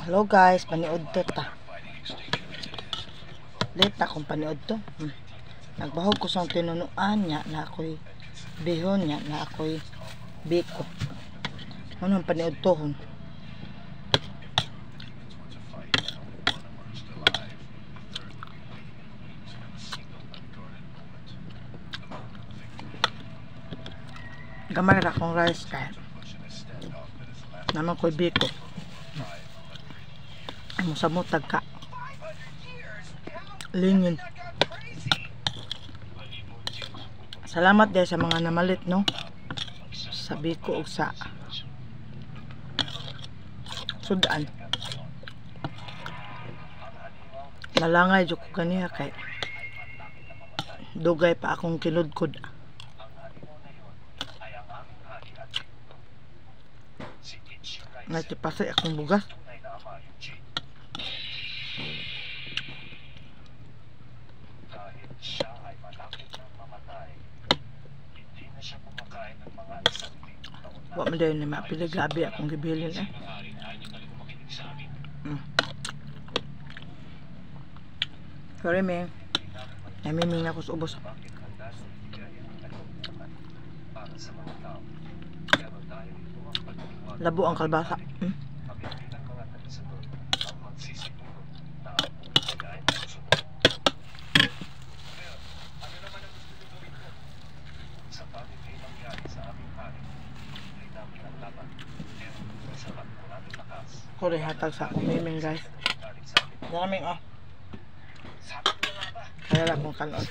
Hello guys, paniod to ta. Late akong paniod to. Nagbahog ko sa tinunuan niya na ako'y bihon niya na ako'y biko. Ano ang paniod to hon? Gamay ra akong rice kaya naman ko'y biko. Amo sa mo tagka lingin. Salamat din sa mga namalit no sa biko ug sa sudan. Nalangay jud ko ganiya kay dugay pa akong kinudkod. Natipasay akong bugas. Wa man dayon na mapili gabi akong gibilin eh. Sorry me. Namiming na ako sa ubos. Labo ang kalbasa. Kore hatag sa kumiming guys. Daming kaya lang kung kanon.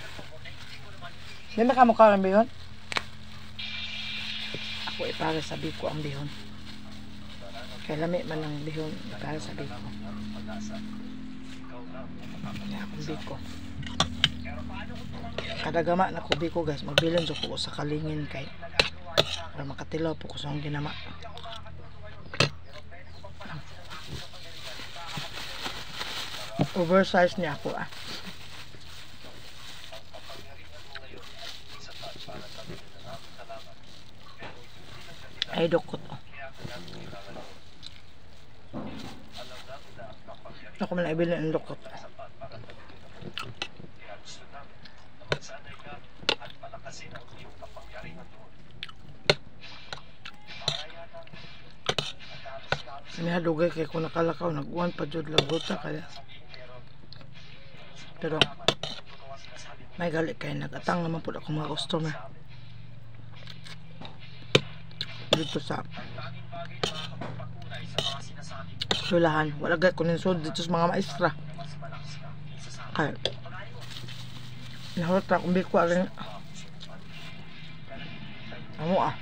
Hindi na ka mukha ng bihon? Ako para sa biko ang bihon. Kaya lami man ang bihon para sa biko. Kaya akong biko. Kada gama na ko biko guys. Magbilin so ko sa kalingin kay para makatilaw po ko sa akong ginama. Oversize niya ako ay dokot ako man ibili ang dokot. Sinadugay kay kung nakalakaw nagwan pa jud laguta kaya pero may galit kay nagatang naman po ako mga customer dito sa sulahan. Wala gay kuninsod dito sa mga maestra kaya nahulot na akong biko rin amo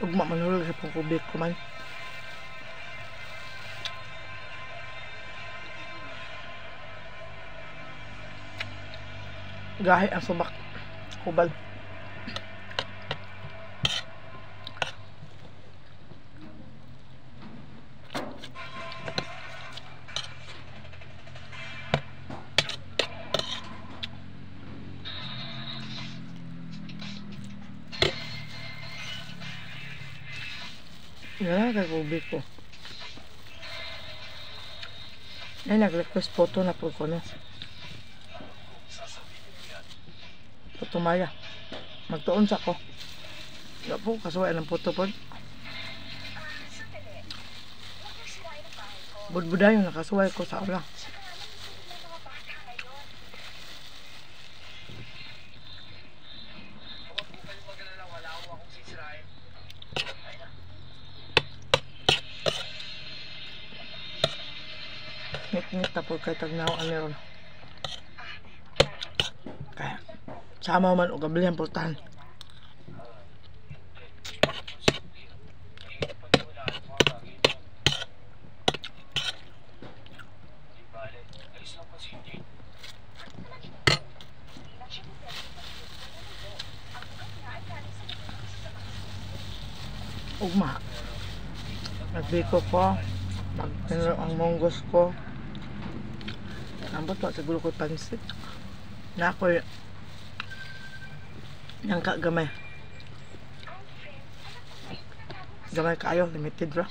ugma manulog sa pong kubik ko man. Gahi ang subak kubal. Yan ang kubik ko. Ay nag-request photo na po ko no. Tumaya magtuon sa ko wala po kasuway ng puto po budbudayon nakasuway ko sa ula ngit-ngit na po kay tagnawaan meron kaya sama man o gablihan pultahan. Ugma. Nagbiko ko. Magtinalo ang monggos ko. Ambot pa siguro ko pansit. Na ako nang kagamay Gamay kayo, limited ra.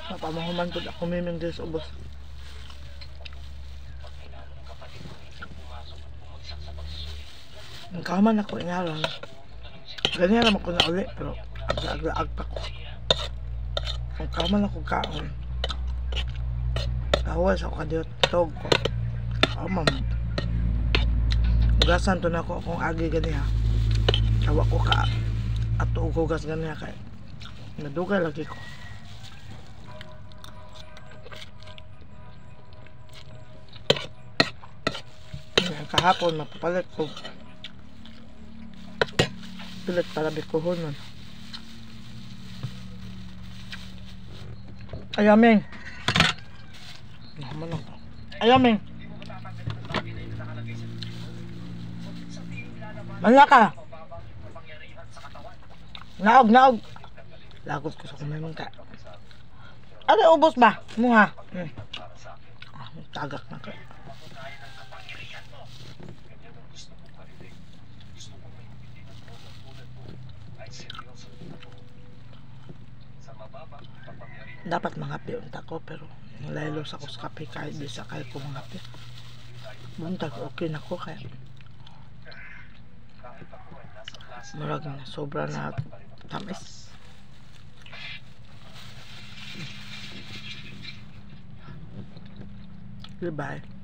Napamahuman po ako miming din sa ubos. Ang kaman ako inaron. Ganyan naman ko na uli, pero agla-agla-ag pa ko. Ang kaman ako kaon. Kawas ako kadiyot tog ko. Kamam. Ugasan to na ako kung agi ganiya. Tawa ko ka. Ato ugas ganiya kay. Nadugay lagi ko. Kahapon mapapalit ko pilit para bikuhon nun. Ayaming naman ako. Ayaming manla ka naog lagot ko sa kumay mong ka. Ano ubos ba? Muha tagak na ka. Dapat mangapi unta ko pero nilaylos ako sa kape kahit di sa kaya ko mangapi. Buntag okay na ko kaya marag na sobra na tamis. Goodbye.